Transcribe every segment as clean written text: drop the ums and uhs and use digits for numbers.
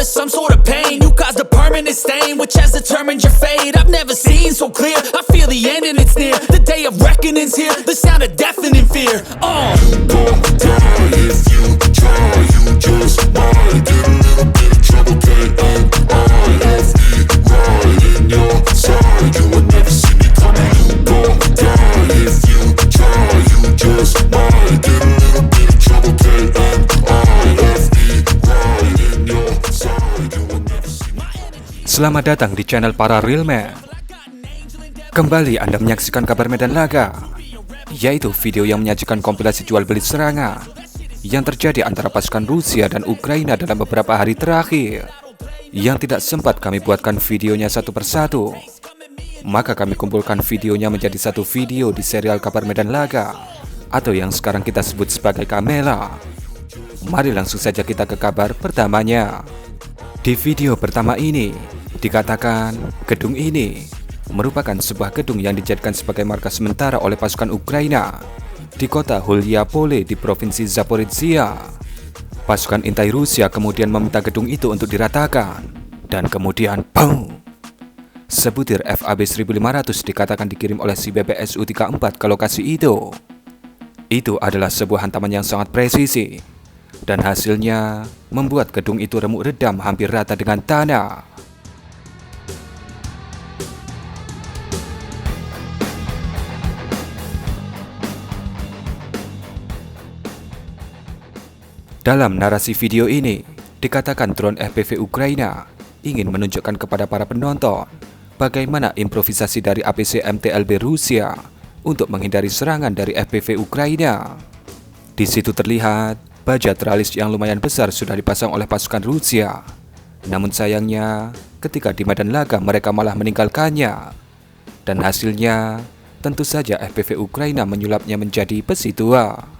of some sort of pain. You caused a permanent stain, which has determined your fate. I've never seen so clear, I feel the end and it's near. The day of reckoning's here, the sound of deafening fear. You gon' die if you try, you just might get a little bit of trouble, K-N-I-F-E, right in your side. You would never see me coming. You gon' die if you try, you just might get a little bit of trouble, K-N-I-F-E, right in your side. You would never see me coming. Selamat datang di channel para Real Man. Kembali Anda menyaksikan kabar Medan Laga, yaitu video yang menyajikan kompilasi jual beli serangan yang terjadi antara pasukan Rusia dan Ukraina dalam beberapa hari terakhir, yang tidak sempat kami buatkan videonya satu persatu. Maka kami kumpulkan videonya menjadi satu video di serial kabar Medan Laga, atau yang sekarang kita sebut sebagai Kamela. Mari langsung saja kita ke kabar pertamanya. Di video pertama ini dikatakan gedung ini merupakan sebuah gedung yang dijadikan sebagai markas sementara oleh pasukan Ukraina di kota Hulyapole di provinsi Zaporizhia. Pasukan intai Rusia kemudian meminta gedung itu untuk diratakan, dan kemudian boom! Sebutir FAB 1500 dikatakan dikirim oleh si BBSU-34 ke lokasi itu. Itu adalah sebuah hantaman yang sangat presisi, dan hasilnya membuat gedung itu remuk redam hampir rata dengan tanah. Dalam narasi video ini, dikatakan drone FPV Ukraina ingin menunjukkan kepada para penonton bagaimana improvisasi dari APC MTLB Rusia untuk menghindari serangan dari FPV Ukraina. Di situ terlihat baja teralis yang lumayan besar sudah dipasang oleh pasukan Rusia. Namun sayangnya, ketika di medan laga mereka malah meninggalkannya. Dan hasilnya, tentu saja FPV Ukraina menyulapnya menjadi besi tua.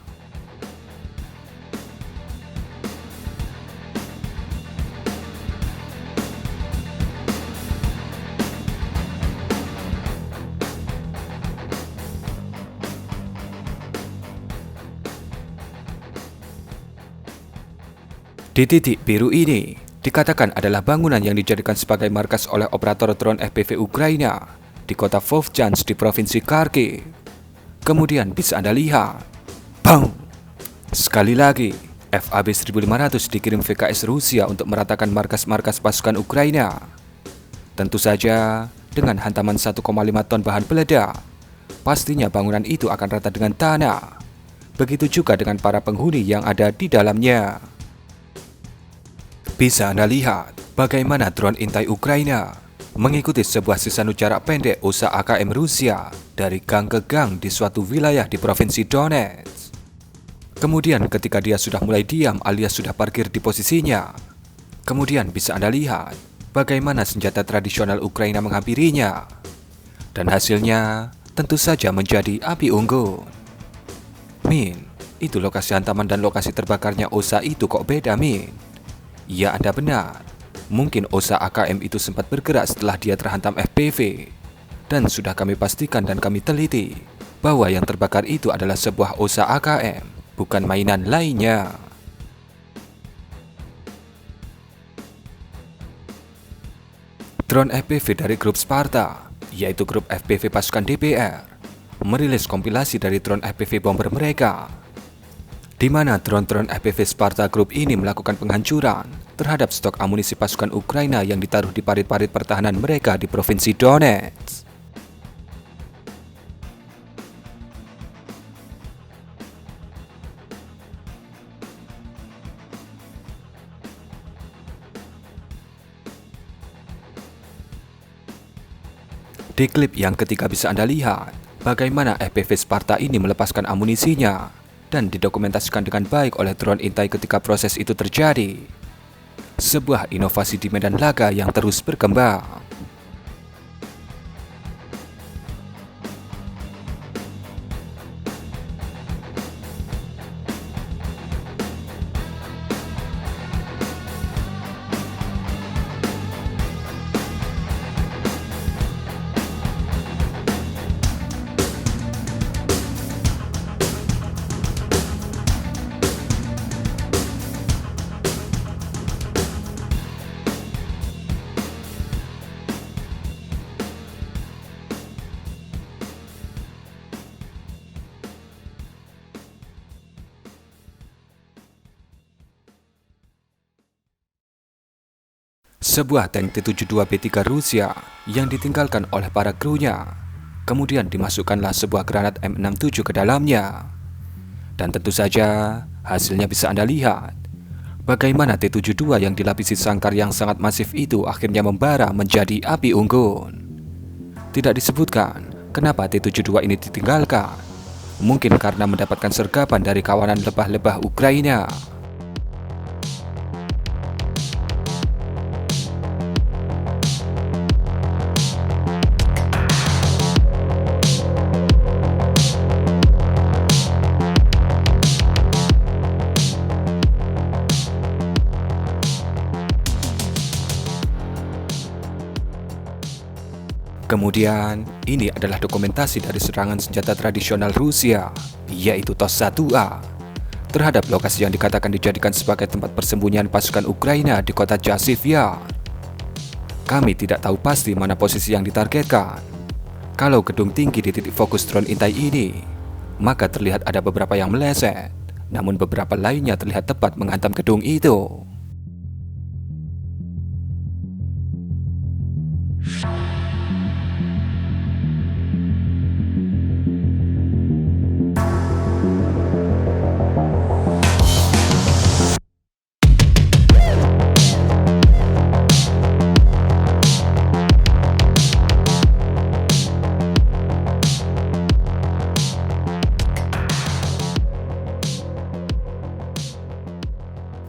Di titik biru ini dikatakan adalah bangunan yang dijadikan sebagai markas oleh operator drone FPV Ukraina di kota Vovchansk di provinsi Kharkiv. Kemudian bisa Anda lihat, bang! Sekali lagi, FAB 1500 dikirim VKS Rusia untuk meratakan markas-markas pasukan Ukraina. Tentu saja dengan hantaman 1,5 ton bahan peledak, pastinya bangunan itu akan rata dengan tanah. Begitu juga dengan para penghuni yang ada di dalamnya. Bisa Anda lihat bagaimana drone intai Ukraina mengikuti sebuah sisanu jarak pendek USA AKM Rusia dari gang ke gang di suatu wilayah di provinsi Donetsk. Kemudian ketika dia sudah mulai diam alias sudah parkir di posisinya, kemudian bisa Anda lihat bagaimana senjata tradisional Ukraina menghampirinya. Dan hasilnya tentu saja menjadi api unggun. Min, itu lokasi hantaman dan lokasi terbakarnya USA itu kok beda, Min? Ya, Anda benar. Mungkin OSA AKM itu sempat bergerak setelah dia terhantam FPV. Dan sudah kami pastikan dan kami teliti bahwa yang terbakar itu adalah sebuah OSA AKM, bukan mainan lainnya. Drone FPV dari grup Sparta, yaitu grup FPV pasukan DPR, merilis kompilasi dari drone FPV bomber mereka, di mana drone-drone FPV Sparta Group ini melakukan penghancuran terhadap stok amunisi pasukan Ukraina yang ditaruh di parit-parit pertahanan mereka di provinsi Donetsk. Di klip yang ketiga bisa Anda lihat bagaimana FPV Sparta ini melepaskan amunisinya dan didokumentasikan dengan baik oleh drone intai ketika proses itu terjadi. Sebuah inovasi di medan laga yang terus berkembang. Sebuah tank T-72B3 Rusia yang ditinggalkan oleh para krunya. Kemudian dimasukkanlah sebuah granat M67 ke dalamnya. Dan tentu saja hasilnya bisa Anda lihat. Bagaimana T-72 yang dilapisi sangkar yang sangat masif itu akhirnya membara menjadi api unggun. Tidak disebutkan kenapa T-72 ini ditinggalkan. Mungkin karena mendapatkan sergapan dari kawanan lebah-lebah Ukraina. Kemudian, ini adalah dokumentasi dari serangan senjata tradisional Rusia, yaitu TOS-1A, terhadap lokasi yang dikatakan dijadikan sebagai tempat persembunyian pasukan Ukraina di kota Chasiv Yar. Kami tidak tahu pasti mana posisi yang ditargetkan. Kalau gedung tinggi di titik fokus drone intai ini, maka terlihat ada beberapa yang meleset, namun beberapa lainnya terlihat tepat menghantam gedung itu.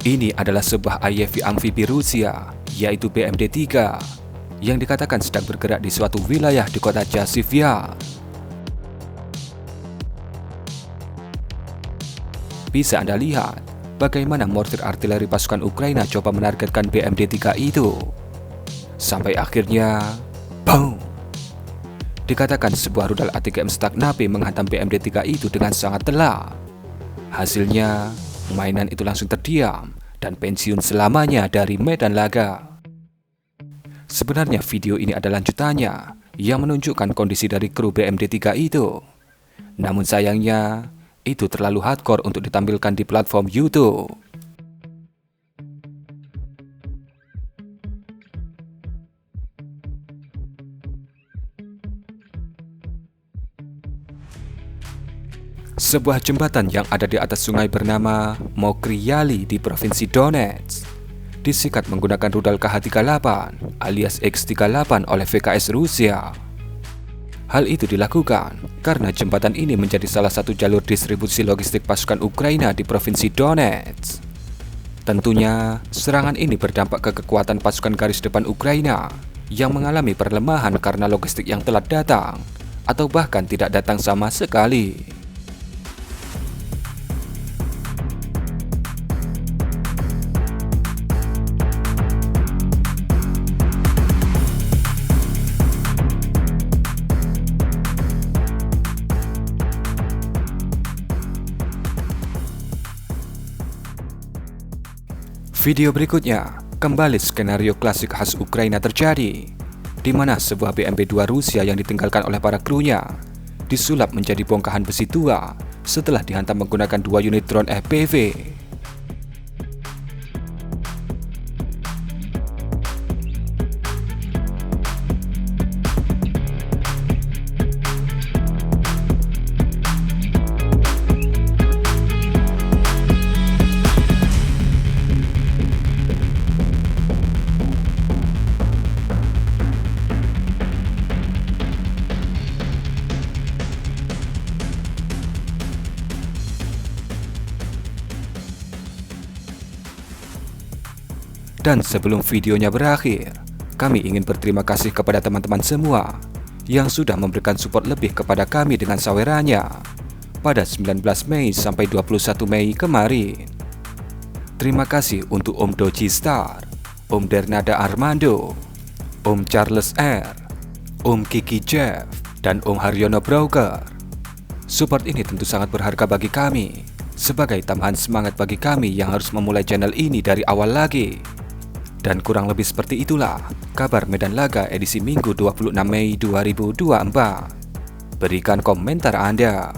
Ini adalah sebuah IFV amfibi Rusia, yaitu BMD-3, yang dikatakan sedang bergerak di suatu wilayah di kota Chasiv Yar. Bisa Anda lihat bagaimana mortir artileri pasukan Ukraina coba menargetkan BMD-3 itu. Sampai akhirnya, boom! Dikatakan sebuah rudal ATGM Stagnapi menghantam BMD-3 itu dengan sangat telak. Hasilnya, mainan itu langsung terdiam dan pensiun selamanya dari medan laga. Sebenarnya video ini adalah lanjutannya yang menunjukkan kondisi dari kru BMD-3 itu. Namun sayangnya, itu terlalu hardcore untuk ditampilkan di platform YouTube. Sebuah jembatan yang ada di atas sungai bernama Mokryali di Provinsi Donetsk disikat menggunakan rudal KH-38 alias X-38 oleh VKS Rusia. Hal itu dilakukan karena jembatan ini menjadi salah satu jalur distribusi logistik pasukan Ukraina di Provinsi Donetsk. Tentunya, serangan ini berdampak ke kekuatan pasukan garis depan Ukraina yang mengalami perlemahan karena logistik yang telat datang atau bahkan tidak datang sama sekali. Video berikutnya, kembali skenario klasik khas Ukraina terjadi, di mana sebuah BMP-2 Rusia yang ditinggalkan oleh para krunya disulap menjadi bongkahan besi tua setelah dihantam menggunakan 2 unit drone FPV. Dan sebelum videonya berakhir, kami ingin berterima kasih kepada teman-teman semua yang sudah memberikan support lebih kepada kami dengan sawerannya pada 19 Mei sampai 21 Mei kemarin. Terima kasih untuk Om Doji Star, Om Dernada Armando, Om Charles R, Om Kiki Jeff, dan Om Haryono Broker. Support ini tentu sangat berharga bagi kami, sebagai tambahan semangat bagi kami yang harus memulai channel ini dari awal lagi. Dan kurang lebih seperti itulah kabar Medan Laga edisi Minggu 26 Mei 2024. Berikan komentar Anda.